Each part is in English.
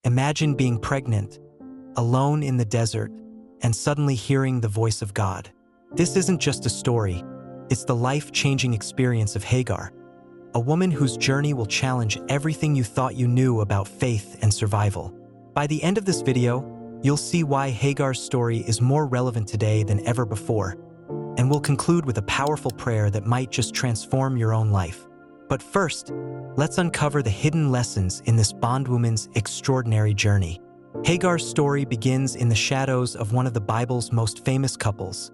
Imagine being pregnant, alone in the desert, and suddenly hearing the voice of God. This isn't just a story, it's the life-changing experience of Hagar, a woman whose journey will challenge everything you thought you knew about faith and survival. By the end of this video, you'll see why Hagar's story is more relevant today than ever before, and we'll conclude with a powerful prayer that might just transform your own life. But first, let's uncover the hidden lessons in this bondwoman's extraordinary journey. Hagar's story begins in the shadows of one of the Bible's most famous couples,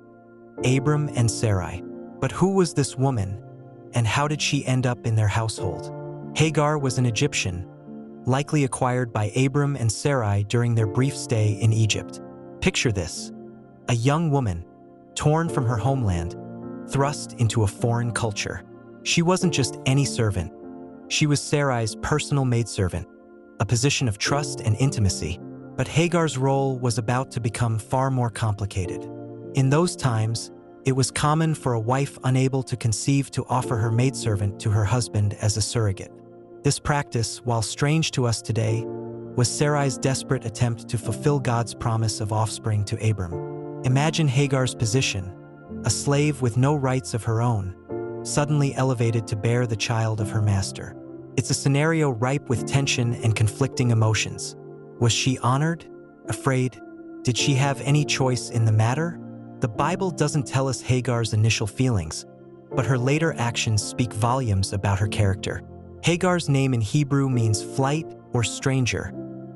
Abram and Sarai. But who was this woman, and how did she end up in their household? Hagar was an Egyptian, likely acquired by Abram and Sarai during their brief stay in Egypt. Picture this: a young woman, torn from her homeland, thrust into a foreign culture. She wasn't just any servant. She was Sarai's personal maidservant, a position of trust and intimacy. But Hagar's role was about to become far more complicated. In those times, it was common for a wife unable to conceive to offer her maidservant to her husband as a surrogate. This practice, while strange to us today, was Sarai's desperate attempt to fulfill God's promise of offspring to Abram. Imagine Hagar's position, a slave with no rights of her own, suddenly elevated to bear the child of her master. It's a scenario ripe with tension and conflicting emotions. Was she honored? Afraid? Did she have any choice in the matter? The Bible doesn't tell us Hagar's initial feelings, but her later actions speak volumes about her character. Hagar's name in Hebrew means flight or stranger,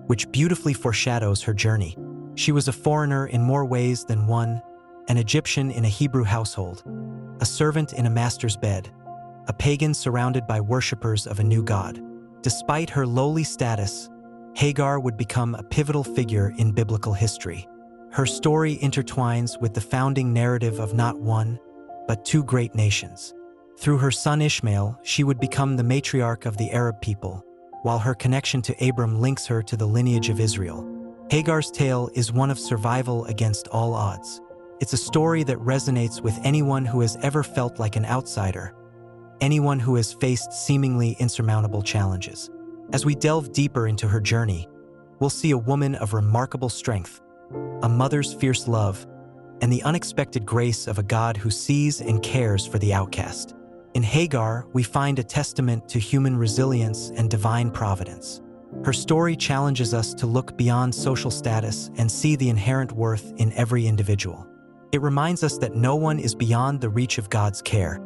which beautifully foreshadows her journey. She was a foreigner in more ways than one, an Egyptian in a Hebrew household, a servant in a master's bed, a pagan surrounded by worshippers of a new god. Despite her lowly status, Hagar would become a pivotal figure in biblical history. Her story intertwines with the founding narrative of not one, but two great nations. Through her son Ishmael, she would become the matriarch of the Arab people, while her connection to Abram links her to the lineage of Israel. Hagar's tale is one of survival against all odds. It's a story that resonates with anyone who has ever felt like an outsider, anyone who has faced seemingly insurmountable challenges. As we delve deeper into her journey, we'll see a woman of remarkable strength, a mother's fierce love, and the unexpected grace of a God who sees and cares for the outcast. In Hagar, we find a testament to human resilience and divine providence. Her story challenges us to look beyond social status and see the inherent worth in every individual. It reminds us that no one is beyond the reach of God's care,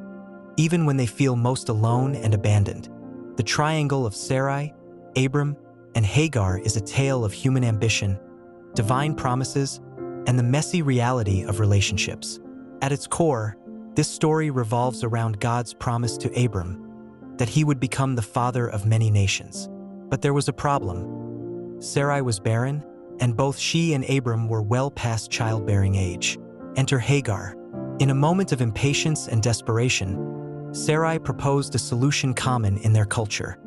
even when they feel most alone and abandoned. The triangle of Sarai, Abram, and Hagar is a tale of human ambition, divine promises, and the messy reality of relationships. At its core, this story revolves around God's promise to Abram that he would become the father of many nations. But there was a problem. Sarai was barren, and both she and Abram were well past childbearing age. Enter Hagar. In a moment of impatience and desperation, Sarai proposed a solution common in their culture.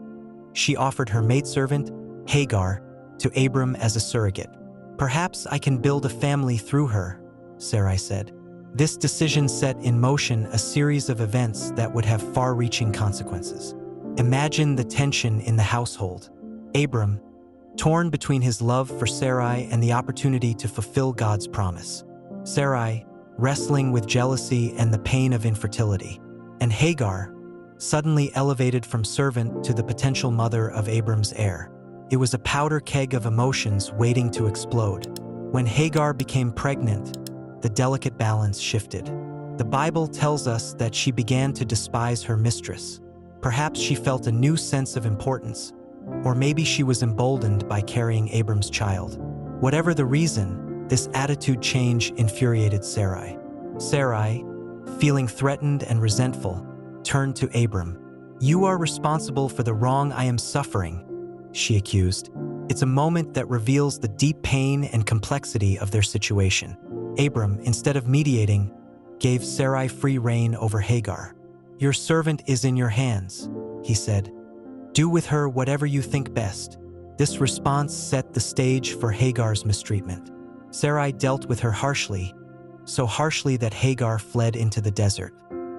She offered her maidservant, Hagar, to Abram as a surrogate. "Perhaps I can build a family through her," Sarai said. This decision set in motion a series of events that would have far-reaching consequences. Imagine the tension in the household. Abram, torn between his love for Sarai and the opportunity to fulfill God's promise. Sarai, wrestling with jealousy and the pain of infertility. And Hagar, suddenly elevated from servant to the potential mother of Abram's heir. It was a powder keg of emotions waiting to explode. When Hagar became pregnant, the delicate balance shifted. The Bible tells us that she began to despise her mistress. Perhaps she felt a new sense of importance, or maybe she was emboldened by carrying Abram's child. Whatever the reason, this attitude change infuriated Sarai. Sarai, feeling threatened and resentful, turned to Abram. "You are responsible for the wrong I am suffering," she accused. It's a moment that reveals the deep pain and complexity of their situation. Abram, instead of mediating, gave Sarai free rein over Hagar. "Your servant is in your hands," he said. "Do with her whatever you think best." This response set the stage for Hagar's mistreatment. Sarai dealt with her harshly, so harshly that Hagar fled into the desert.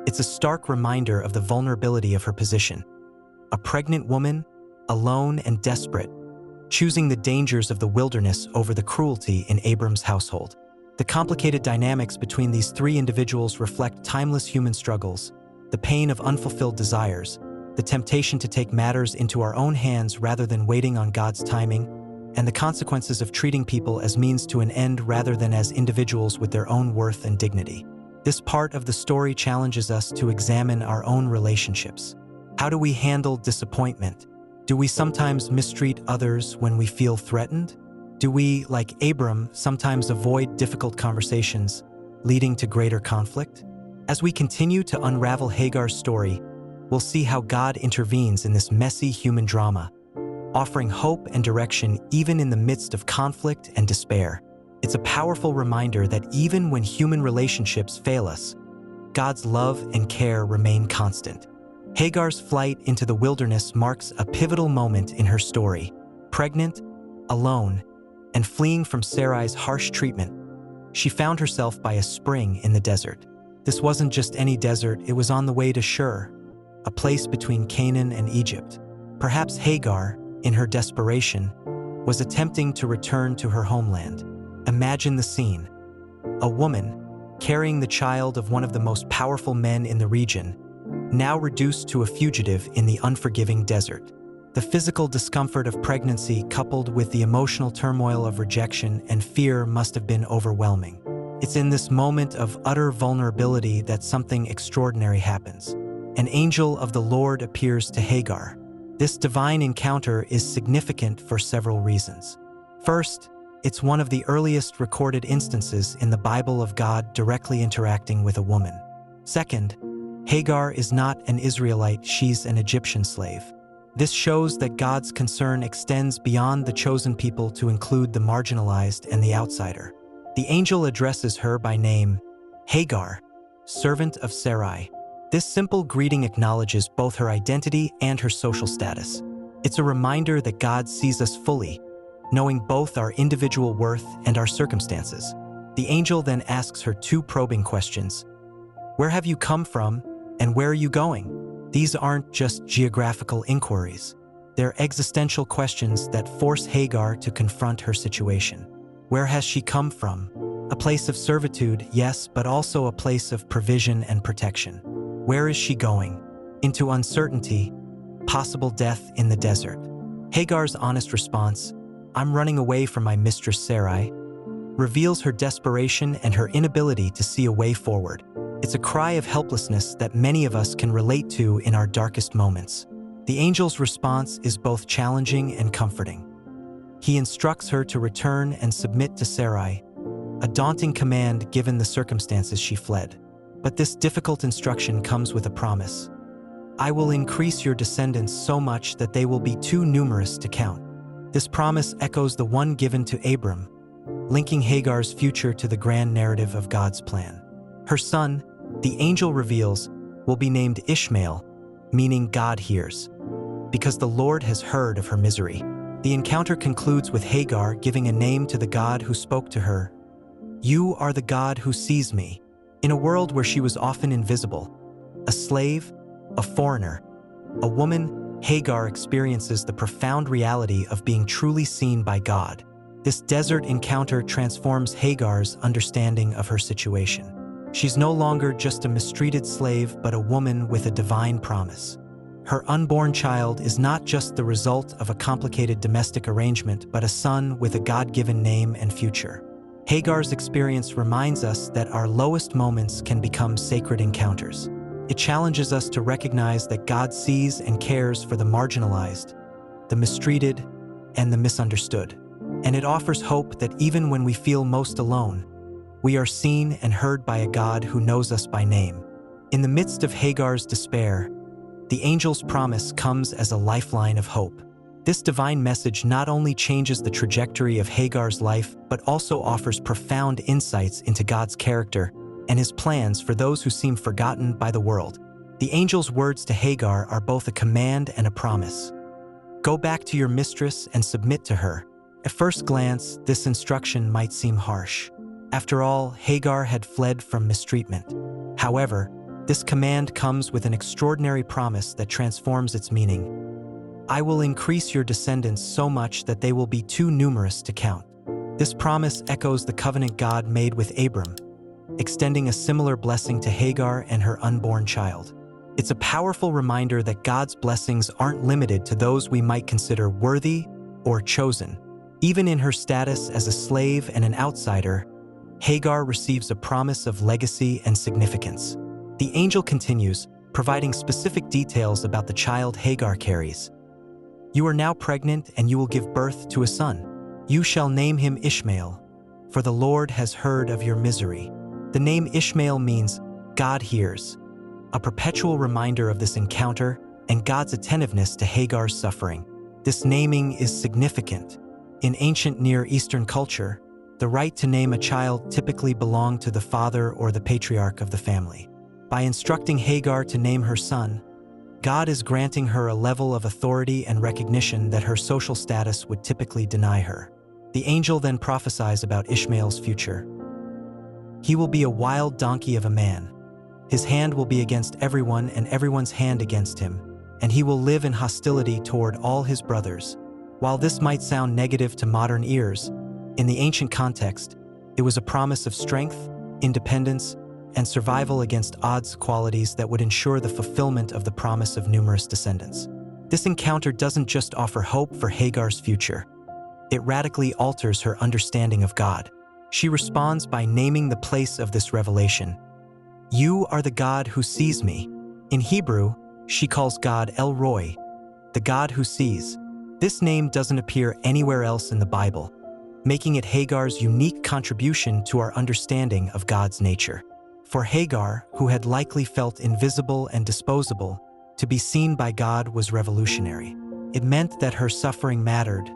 It's a stark reminder of the vulnerability of her position. A pregnant woman, alone and desperate, choosing the dangers of the wilderness over the cruelty in Abram's household. The complicated dynamics between these three individuals reflect timeless human struggles, the pain of unfulfilled desires, the temptation to take matters into our own hands rather than waiting on God's timing, and the consequences of treating people as means to an end rather than as individuals with their own worth and dignity. This part of the story challenges us to examine our own relationships. How do we handle disappointment? Do we sometimes mistreat others when we feel threatened? Do we, like Abram, sometimes avoid difficult conversations, leading to greater conflict? As we continue to unravel Hagar's story, we'll see how God intervenes in this messy human drama, offering hope and direction even in the midst of conflict and despair. It's a powerful reminder that even when human relationships fail us, God's love and care remain constant. Hagar's flight into the wilderness marks a pivotal moment in her story. Pregnant, alone, and fleeing from Sarai's harsh treatment, she found herself by a spring in the desert. This wasn't just any desert, it was on the way to Shur, a place between Canaan and Egypt. Perhaps Hagar, in her desperation, was attempting to return to her homeland. Imagine the scene. A woman, carrying the child of one of the most powerful men in the region, now reduced to a fugitive in the unforgiving desert. The physical discomfort of pregnancy coupled with the emotional turmoil of rejection and fear must have been overwhelming. It's in this moment of utter vulnerability that something extraordinary happens. An angel of the Lord appears to Hagar. This divine encounter is significant for several reasons. First, it's one of the earliest recorded instances in the Bible of God directly interacting with a woman. Second, Hagar is not an Israelite, she's an Egyptian slave. This shows that God's concern extends beyond the chosen people to include the marginalized and the outsider. The angel addresses her by name, Hagar, servant of Sarai. This simple greeting acknowledges both her identity and her social status. It's a reminder that God sees us fully, knowing both our individual worth and our circumstances. The angel then asks her two probing questions. Where have you come from, and where are you going? These aren't just geographical inquiries. They're existential questions that force Hagar to confront her situation. Where has she come from? A place of servitude, yes, but also a place of provision and protection. Where is she going? Into uncertainty, possible death in the desert. Hagar's honest response, I'm running away from my mistress Sarai, reveals her desperation and her inability to see a way forward. It's a cry of helplessness that many of us can relate to in our darkest moments. The angel's response is both challenging and comforting. He instructs her to return and submit to Sarai, a daunting command given the circumstances she fled. But this difficult instruction comes with a promise. I will increase your descendants so much that they will be too numerous to count. This promise echoes the one given to Abram, linking Hagar's future to the grand narrative of God's plan. Her son, the angel reveals, will be named Ishmael, meaning God hears, because the Lord has heard of her misery. The encounter concludes with Hagar giving a name to the God who spoke to her. You are the God who sees me. In a world where she was often invisible, a slave, a foreigner, a woman, Hagar experiences the profound reality of being truly seen by God. This desert encounter transforms Hagar's understanding of her situation. She's no longer just a mistreated slave, but a woman with a divine promise. Her unborn child is not just the result of a complicated domestic arrangement, but a son with a God-given name and future. Hagar's experience reminds us that our lowest moments can become sacred encounters. It challenges us to recognize that God sees and cares for the marginalized, the mistreated, and the misunderstood. And it offers hope that even when we feel most alone, we are seen and heard by a God who knows us by name. In the midst of Hagar's despair, the angel's promise comes as a lifeline of hope. This divine message not only changes the trajectory of Hagar's life, but also offers profound insights into God's character and his plans for those who seem forgotten by the world. The angel's words to Hagar are both a command and a promise. Go back to your mistress and submit to her. At first glance, this instruction might seem harsh. After all, Hagar had fled from mistreatment. However, this command comes with an extraordinary promise that transforms its meaning. "I will increase your descendants so much that they will be too numerous to count." This promise echoes the covenant God made with Abram, extending a similar blessing to Hagar and her unborn child. It's a powerful reminder that God's blessings aren't limited to those we might consider worthy or chosen. Even in her status as a slave and an outsider, Hagar receives a promise of legacy and significance. The angel continues, providing specific details about the child Hagar carries. "You are now pregnant and you will give birth to a son. You shall name him Ishmael, for the Lord has heard of your misery." The name Ishmael means "God hears," a perpetual reminder of this encounter and God's attentiveness to Hagar's suffering. This naming is significant. In ancient Near Eastern culture, the right to name a child typically belonged to the father or the patriarch of the family. By instructing Hagar to name her son, God is granting her a level of authority and recognition that her social status would typically deny her. The angel then prophesies about Ishmael's future. "He will be a wild donkey of a man. His hand will be against everyone and everyone's hand against him, and he will live in hostility toward all his brothers." While this might sound negative to modern ears, in the ancient context, it was a promise of strength, independence, and survival against odds, qualities that would ensure the fulfillment of the promise of numerous descendants. This encounter doesn't just offer hope for Hagar's future. It radically alters her understanding of God. She responds by naming the place of this revelation. "You are the God who sees me." In Hebrew, she calls God El Roi, the God who sees. This name doesn't appear anywhere else in the Bible, making it Hagar's unique contribution to our understanding of God's nature. For Hagar, who had likely felt invisible and disposable, to be seen by God was revolutionary. It meant that her suffering mattered,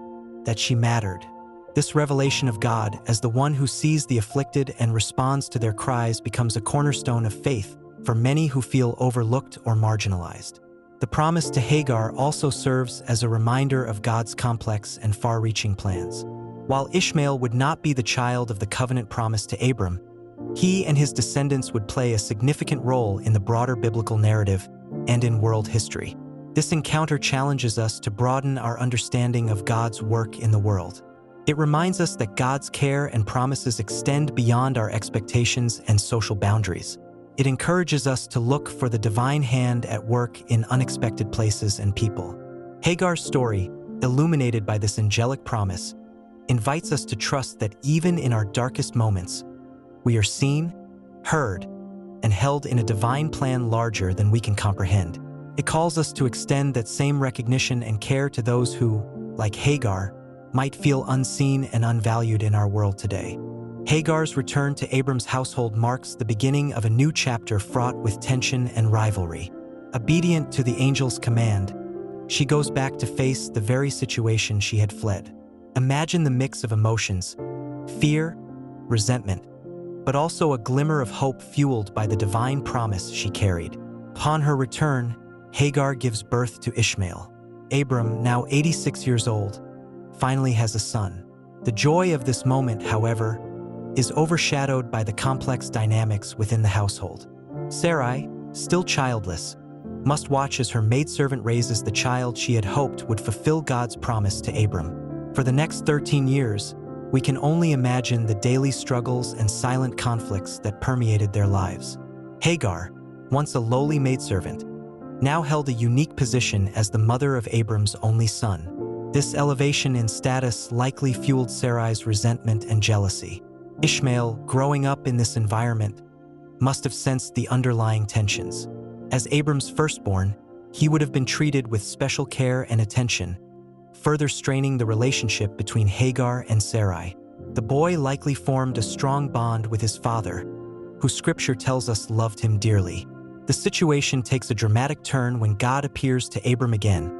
that she mattered. This revelation of God as the one who sees the afflicted and responds to their cries becomes a cornerstone of faith for many who feel overlooked or marginalized. The promise to Hagar also serves as a reminder of God's complex and far-reaching plans. While Ishmael would not be the child of the covenant promise to Abram, he and his descendants would play a significant role in the broader biblical narrative and in world history. This encounter challenges us to broaden our understanding of God's work in the world. It reminds us that God's care and promises extend beyond our expectations and social boundaries. It encourages us to look for the divine hand at work in unexpected places and people. Hagar's story, illuminated by this angelic promise, invites us to trust that even in our darkest moments, we are seen, heard, and held in a divine plan larger than we can comprehend. It calls us to extend that same recognition and care to those who, like Hagar, might feel unseen and unvalued in our world today. Hagar's return to Abram's household marks the beginning of a new chapter fraught with tension and rivalry. Obedient to the angel's command, she goes back to face the very situation she had fled. Imagine the mix of emotions: fear, resentment, but also a glimmer of hope fueled by the divine promise she carried. Upon her return, Hagar gives birth to Ishmael. Abram, now 86 years old, finally has a son. The joy of this moment, however, is overshadowed by the complex dynamics within the household. Sarai, still childless, must watch as her maidservant raises the child she had hoped would fulfill God's promise to Abram. For the next 13 years, we can only imagine the daily struggles and silent conflicts that permeated their lives. Hagar, once a lowly maidservant, now held a unique position as the mother of Abram's only son. This elevation in status likely fueled Sarai's resentment and jealousy. Ishmael, growing up in this environment, must have sensed the underlying tensions. As Abram's firstborn, he would have been treated with special care and attention, further straining the relationship between Hagar and Sarai. The boy likely formed a strong bond with his father, who Scripture tells us loved him dearly. The situation takes a dramatic turn when God appears to Abram again,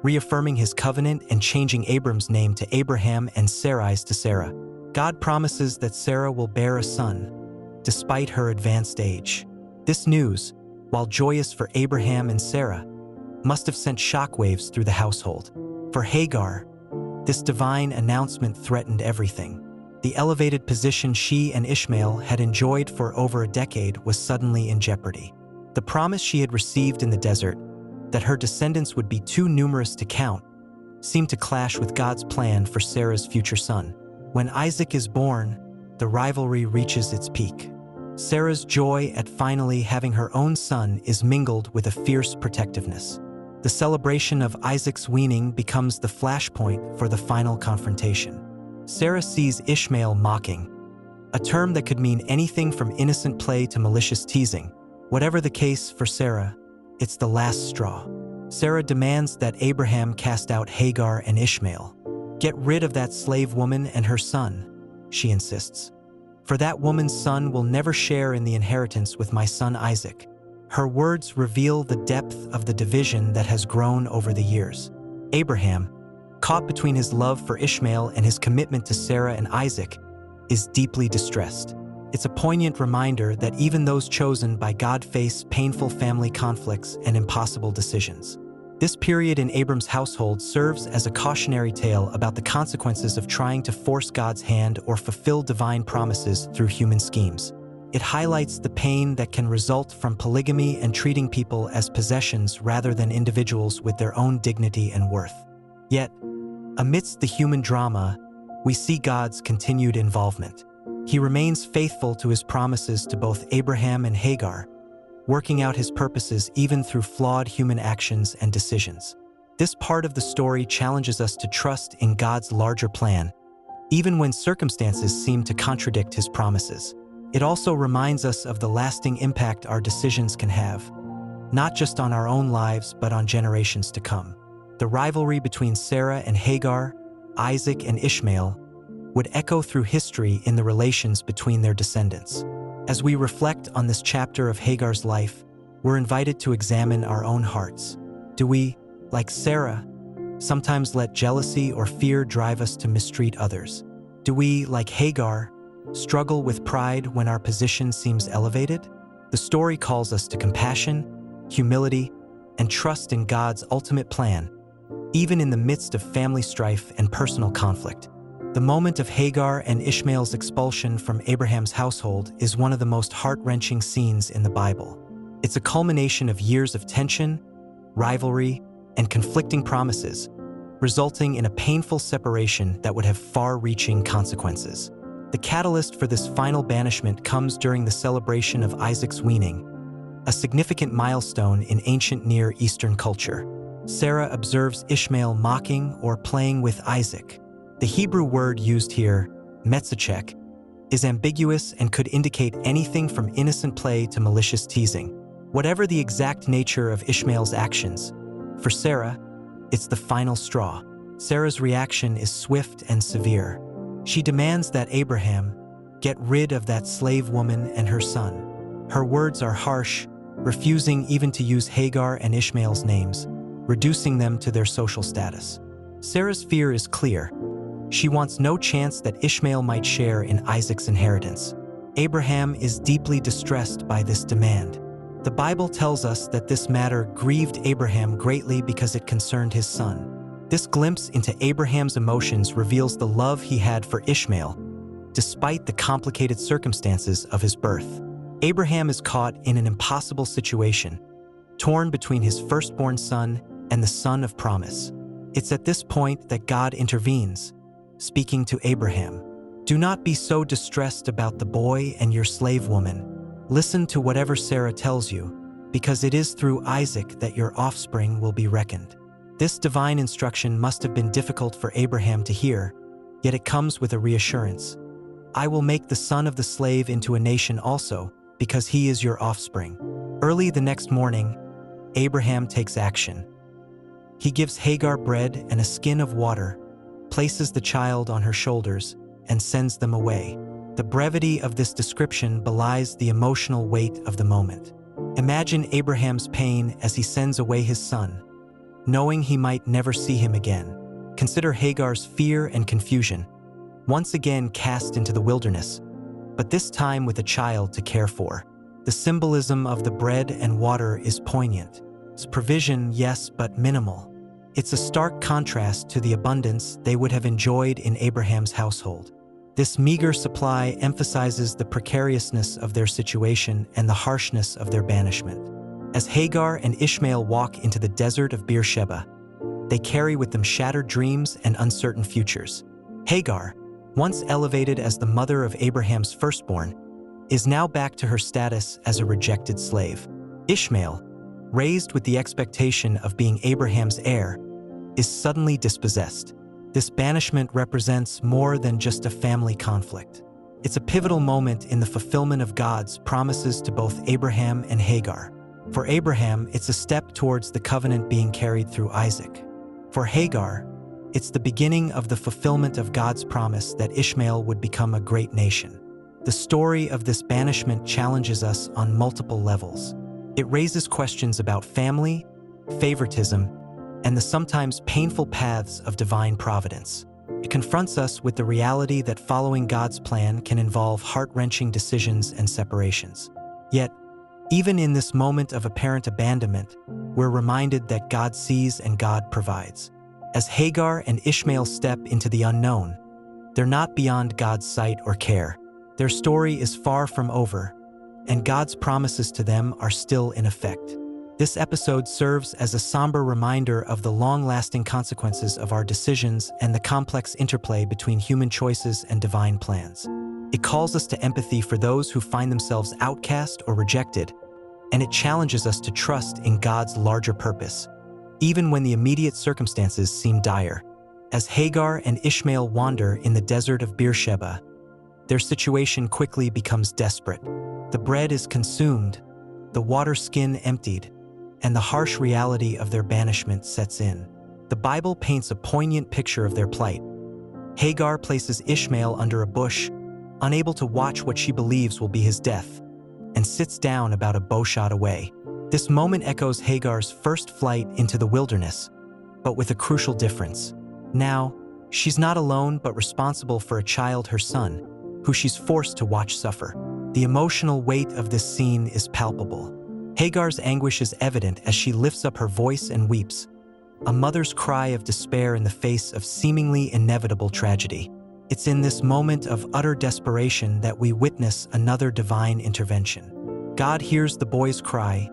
reaffirming his covenant and changing Abram's name to Abraham and Sarai's to Sarah. God promises that Sarah will bear a son, despite her advanced age. This news, while joyous for Abraham and Sarah, must have sent shockwaves through the household. For Hagar, this divine announcement threatened everything. The elevated position she and Ishmael had enjoyed for over a decade was suddenly in jeopardy. The promise she had received in the desert, that her descendants would be too numerous to count, seemed to clash with God's plan for Sarah's future son. When Isaac is born, the rivalry reaches its peak. Sarah's joy at finally having her own son is mingled with a fierce protectiveness. The celebration of Isaac's weaning becomes the flashpoint for the final confrontation. Sarah sees Ishmael mocking, a term that could mean anything from innocent play to malicious teasing. Whatever the case for Sarah, it's the last straw. Sarah demands that Abraham cast out Hagar and Ishmael. Get rid of that slave woman and her son, she insists. For that woman's son will never share in the inheritance with my son Isaac. Her words reveal the depth of the division that has grown over the years. Abraham, caught between his love for Ishmael and his commitment to Sarah and Isaac, is deeply distressed. It's a poignant reminder that even those chosen by God face painful family conflicts and impossible decisions. This period in Abram's household serves as a cautionary tale about the consequences of trying to force God's hand or fulfill divine promises through human schemes. It highlights the pain that can result from polygamy and treating people as possessions rather than individuals with their own dignity and worth. Yet, amidst the human drama, we see God's continued involvement. He remains faithful to his promises to both Abraham and Hagar, working out his purposes even through flawed human actions and decisions. This part of the story challenges us to trust in God's larger plan, even when circumstances seem to contradict his promises. It also reminds us of the lasting impact our decisions can have, not just on our own lives, but on generations to come. The rivalry between Sarah and Hagar, Isaac and Ishmael, would echo through history in the relations between their descendants. As we reflect on this chapter of Hagar's life, we're invited to examine our own hearts. Do we, like Sarah, sometimes let jealousy or fear drive us to mistreat others? Do we, like Hagar, struggle with pride when our position seems elevated? The story calls us to compassion, humility, and trust in God's ultimate plan, even in the midst of family strife and personal conflict. The moment of Hagar and Ishmael's expulsion from Abraham's household is one of the most heart-wrenching scenes in the Bible. It's a culmination of years of tension, rivalry, and conflicting promises, resulting in a painful separation that would have far-reaching consequences. The catalyst for this final banishment comes during the celebration of Isaac's weaning, a significant milestone in ancient Near Eastern culture. Sarah observes Ishmael mocking or playing with Isaac. The Hebrew word used here, metzachek, is ambiguous and could indicate anything from innocent play to malicious teasing. Whatever the exact nature of Ishmael's actions, for Sarah, it's the final straw. Sarah's reaction is swift and severe. She demands that Abraham get rid of that slave woman and her son. Her words are harsh, refusing even to use Hagar and Ishmael's names, reducing them to their social status. Sarah's fear is clear. She wants no chance that Ishmael might share in Isaac's inheritance. Abraham is deeply distressed by this demand. The Bible tells us that this matter grieved Abraham greatly because it concerned his son. This glimpse into Abraham's emotions reveals the love he had for Ishmael, despite the complicated circumstances of his birth. Abraham is caught in an impossible situation, torn between his firstborn son and the son of promise. It's at this point that God intervenes, speaking to Abraham. Do not be so distressed about the boy and your slave woman. Listen to whatever Sarah tells you, because it is through Isaac that your offspring will be reckoned. This divine instruction must have been difficult for Abraham to hear, yet it comes with a reassurance. I will make the son of the slave into a nation also, because he is your offspring. Early the next morning, Abraham takes action. He gives Hagar bread and a skin of water, places the child on her shoulders, and sends them away. The brevity of this description belies the emotional weight of the moment. Imagine Abraham's pain as he sends away his son, knowing he might never see him again. Consider Hagar's fear and confusion, once again cast into the wilderness, but this time with a child to care for. The symbolism of the bread and water is poignant. It's provision, yes, but minimal. It's a stark contrast to the abundance they would have enjoyed in Abraham's household. This meager supply emphasizes the precariousness of their situation and the harshness of their banishment. As Hagar and Ishmael walk into the desert of Beersheba, they carry with them shattered dreams and uncertain futures. Hagar, once elevated as the mother of Abraham's firstborn, is now back to her status as a rejected slave. Ishmael, raised with the expectation of being Abraham's heir, is suddenly dispossessed. This banishment represents more than just a family conflict. It's a pivotal moment in the fulfillment of God's promises to both Abraham and Hagar. For Abraham, it's a step towards the covenant being carried through Isaac. For Hagar, it's the beginning of the fulfillment of God's promise that Ishmael would become a great nation. The story of this banishment challenges us on multiple levels. It raises questions about family, favoritism, and the sometimes painful paths of divine providence. It confronts us with the reality that following God's plan can involve heart-wrenching decisions and separations. Yet, even in this moment of apparent abandonment, we're reminded that God sees and God provides. As Hagar and Ishmael step into the unknown, they're not beyond God's sight or care. Their story is far from over, and God's promises to them are still in effect. This episode serves as a somber reminder of the long-lasting consequences of our decisions and the complex interplay between human choices and divine plans. It calls us to empathy for those who find themselves outcast or rejected, and it challenges us to trust in God's larger purpose, even when the immediate circumstances seem dire. As Hagar and Ishmael wander in the desert of Beersheba, their situation quickly becomes desperate. The bread is consumed, the water skin emptied, and the harsh reality of their banishment sets in. The Bible paints a poignant picture of their plight. Hagar places Ishmael under a bush, unable to watch what she believes will be his death, and sits down about a bowshot away. This moment echoes Hagar's first flight into the wilderness, but with a crucial difference. Now, she's not alone but responsible for a child, her son, who she's forced to watch suffer. The emotional weight of this scene is palpable. Hagar's anguish is evident as she lifts up her voice and weeps, a mother's cry of despair in the face of seemingly inevitable tragedy. It's in this moment of utter desperation that we witness another divine intervention. God hears the boy's cry,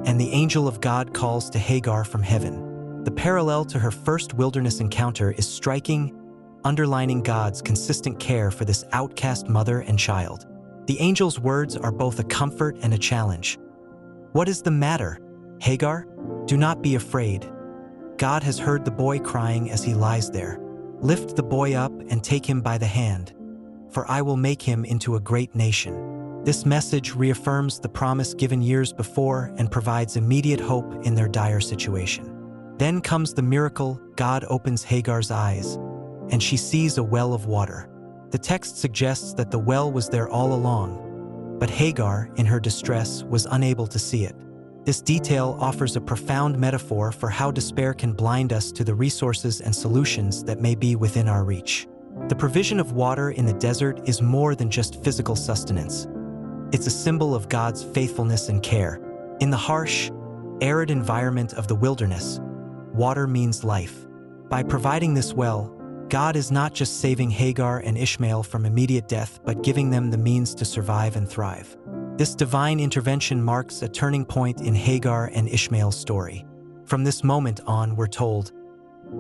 and the angel of God calls to Hagar from heaven. The parallel to her first wilderness encounter is striking, underlining God's consistent care for this outcast mother and child. The angel's words are both a comfort and a challenge. "What is the matter, Hagar? Do not be afraid. God has heard the boy crying as he lies there. Lift the boy up and take him by the hand, for I will make him into a great nation." This message reaffirms the promise given years before and provides immediate hope in their dire situation. Then comes the miracle. God opens Hagar's eyes, and she sees a well of water. The text suggests that the well was there all along, but Hagar, in her distress, was unable to see it. This detail offers a profound metaphor for how despair can blind us to the resources and solutions that may be within our reach. The provision of water in the desert is more than just physical sustenance. It's a symbol of God's faithfulness and care. In the harsh, arid environment of the wilderness, water means life. By providing this well, God is not just saving Hagar and Ishmael from immediate death, but giving them the means to survive and thrive. This divine intervention marks a turning point in Hagar and Ishmael's story. From this moment on, we're told,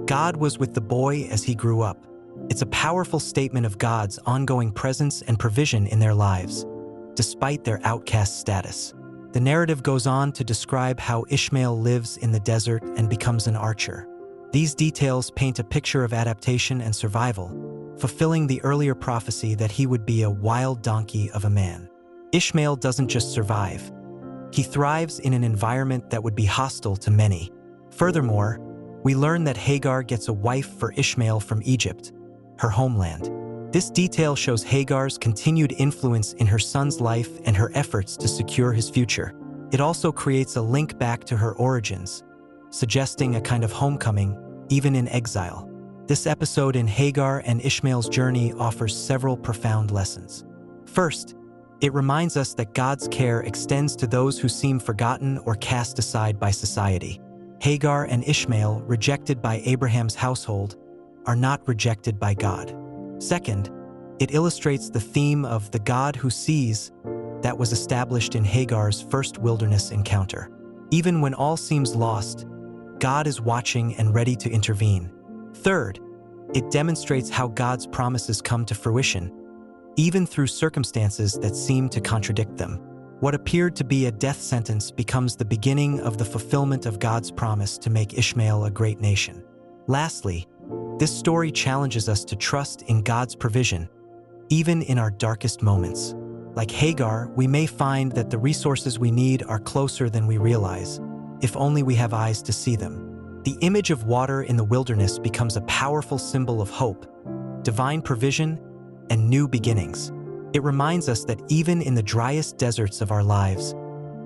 God was with the boy as he grew up. It's a powerful statement of God's ongoing presence and provision in their lives, despite their outcast status. The narrative goes on to describe how Ishmael lives in the desert and becomes an archer. These details paint a picture of adaptation and survival, fulfilling the earlier prophecy that he would be a wild donkey of a man. Ishmael doesn't just survive. He thrives in an environment that would be hostile to many. Furthermore, we learn that Hagar gets a wife for Ishmael from Egypt, her homeland. This detail shows Hagar's continued influence in her son's life and her efforts to secure his future. It also creates a link back to her origins, suggesting a kind of homecoming, even in exile. This episode in Hagar and Ishmael's journey offers several profound lessons. First, it reminds us that God's care extends to those who seem forgotten or cast aside by society. Hagar and Ishmael, rejected by Abraham's household, are not rejected by God. Second, it illustrates the theme of the God who sees that was established in Hagar's first wilderness encounter. Even when all seems lost, God is watching and ready to intervene. Third, it demonstrates how God's promises come to fruition, even through circumstances that seem to contradict them. What appeared to be a death sentence becomes the beginning of the fulfillment of God's promise to make Ishmael a great nation. Lastly, this story challenges us to trust in God's provision, even in our darkest moments. Like Hagar, we may find that the resources we need are closer than we realize, if only we have eyes to see them. The image of water in the wilderness becomes a powerful symbol of hope, divine provision, and new beginnings. It reminds us that even in the driest deserts of our lives,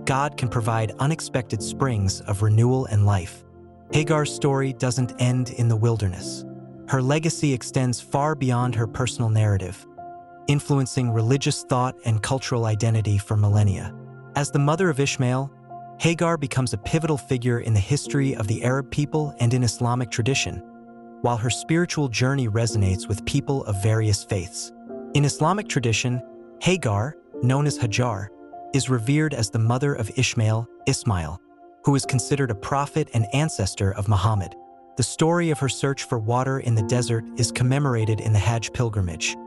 God can provide unexpected springs of renewal and life. Hagar's story doesn't end in the wilderness. Her legacy extends far beyond her personal narrative, influencing religious thought and cultural identity for millennia. As the mother of Ishmael, Hagar becomes a pivotal figure in the history of the Arab people and in Islamic tradition, while her spiritual journey resonates with people of various faiths. In Islamic tradition, Hagar, known as Hajar, is revered as the mother of Ishmael, Ismail, who is considered a prophet and ancestor of Muhammad. The story of her search for water in the desert is commemorated in the Hajj pilgrimage,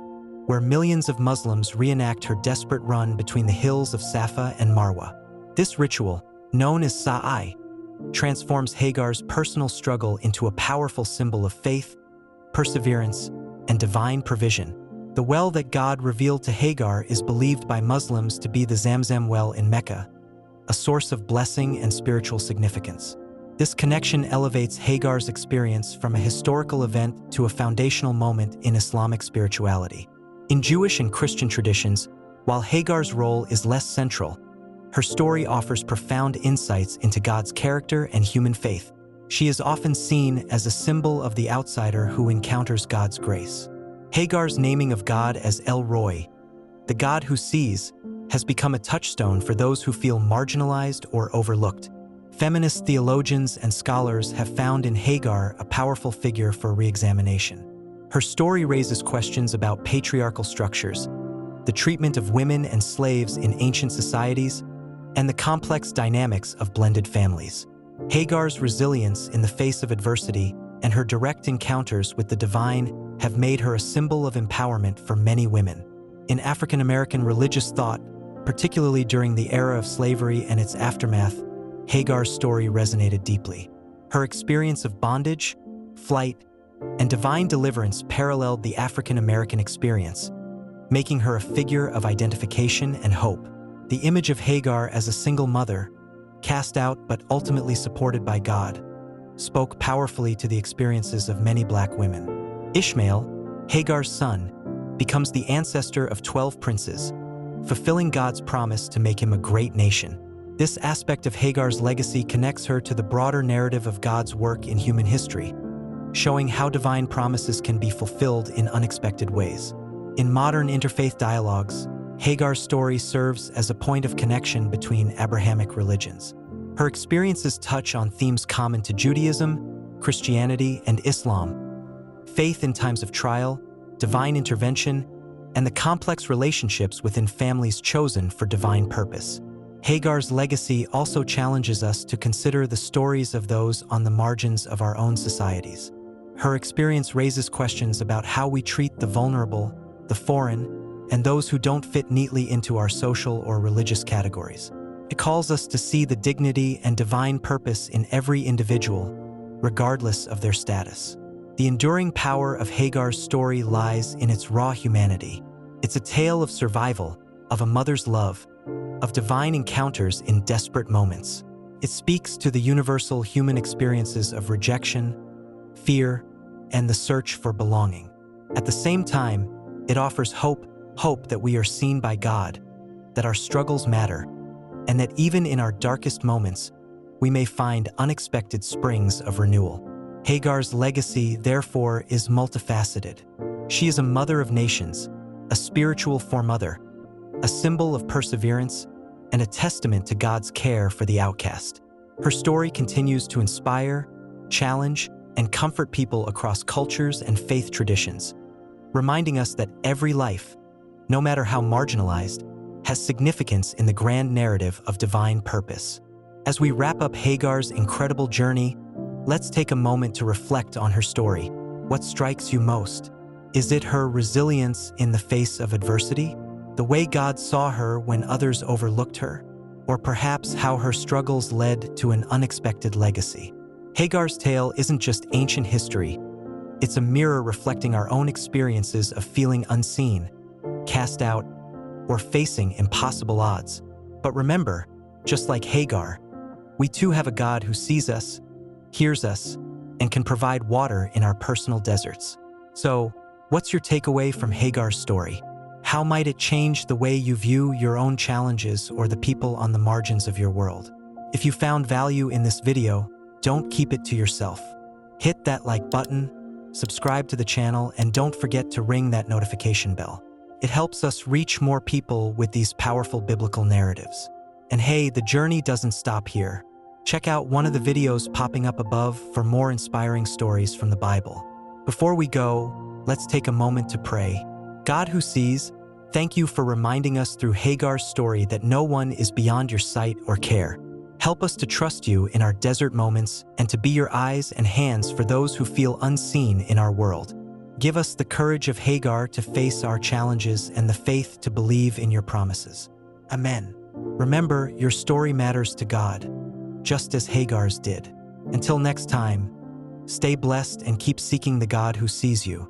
where millions of Muslims reenact her desperate run between the hills of Safa and Marwa. This ritual, known as Sa'i, transforms Hagar's personal struggle into a powerful symbol of faith, perseverance, and divine provision. The well that God revealed to Hagar is believed by Muslims to be the Zamzam well in Mecca, a source of blessing and spiritual significance. This connection elevates Hagar's experience from a historical event to a foundational moment in Islamic spirituality. In Jewish and Christian traditions, while Hagar's role is less central, her story offers profound insights into God's character and human faith. She is often seen as a symbol of the outsider who encounters God's grace. Hagar's naming of God as El Roi, the God who sees, has become a touchstone for those who feel marginalized or overlooked. Feminist theologians and scholars have found in Hagar a powerful figure for re-examination. Her story raises questions about patriarchal structures, the treatment of women and slaves in ancient societies, and the complex dynamics of blended families. Hagar's resilience in the face of adversity and her direct encounters with the divine have made her a symbol of empowerment for many women. In African American religious thought, particularly during the era of slavery and its aftermath, Hagar's story resonated deeply. Her experience of bondage, flight, and divine deliverance paralleled the African American experience, making her a figure of identification and hope. The image of Hagar as a single mother, cast out but ultimately supported by God, spoke powerfully to the experiences of many Black women. Ishmael, Hagar's son, becomes the ancestor of 12 princes, fulfilling God's promise to make him a great nation. This aspect of Hagar's legacy connects her to the broader narrative of God's work in human history, showing how divine promises can be fulfilled in unexpected ways. In modern interfaith dialogues, Hagar's story serves as a point of connection between Abrahamic religions. Her experiences touch on themes common to Judaism, Christianity, and Islam: faith in times of trial, divine intervention, and the complex relationships within families chosen for divine purpose. Hagar's legacy also challenges us to consider the stories of those on the margins of our own societies. Her experience raises questions about how we treat the vulnerable, the foreign, and those who don't fit neatly into our social or religious categories. It calls us to see the dignity and divine purpose in every individual, regardless of their status. The enduring power of Hagar's story lies in its raw humanity. It's a tale of survival, of a mother's love, of divine encounters in desperate moments. It speaks to the universal human experiences of rejection, fear, and the search for belonging. At the same time, it offers hope that we are seen by God, that our struggles matter, and that even in our darkest moments, we may find unexpected springs of renewal. Hagar's legacy, therefore, is multifaceted. She is a mother of nations, a spiritual foremother, a symbol of perseverance, and a testament to God's care for the outcast. Her story continues to inspire, challenge, and comfort people across cultures and faith traditions, reminding us that every life, no matter how marginalized, has significance in the grand narrative of divine purpose. As we wrap up Hagar's incredible journey, let's take a moment to reflect on her story. What strikes you most? Is it her resilience in the face of adversity? The way God saw her when others overlooked her? Or perhaps how her struggles led to an unexpected legacy? Hagar's tale isn't just ancient history. It's a mirror reflecting our own experiences of feeling unseen, cast out, or facing impossible odds. But remember, just like Hagar, we too have a God who sees us, hears us, and can provide water in our personal deserts. So, what's your takeaway from Hagar's story? How might it change the way you view your own challenges or the people on the margins of your world? If you found value in this video, don't keep it to yourself. Hit that like button, subscribe to the channel, and don't forget to ring that notification bell. It helps us reach more people with these powerful biblical narratives. And hey, the journey doesn't stop here. Check out one of the videos popping up above for more inspiring stories from the Bible. Before we go, let's take a moment to pray. God who sees, thank you for reminding us through Hagar's story that no one is beyond your sight or care. Help us to trust you in our desert moments and to be your eyes and hands for those who feel unseen in our world. Give us the courage of Hagar to face our challenges and the faith to believe in your promises. Amen. Remember, your story matters to God, just as Hagar's did. Until next time, stay blessed and keep seeking the God who sees you.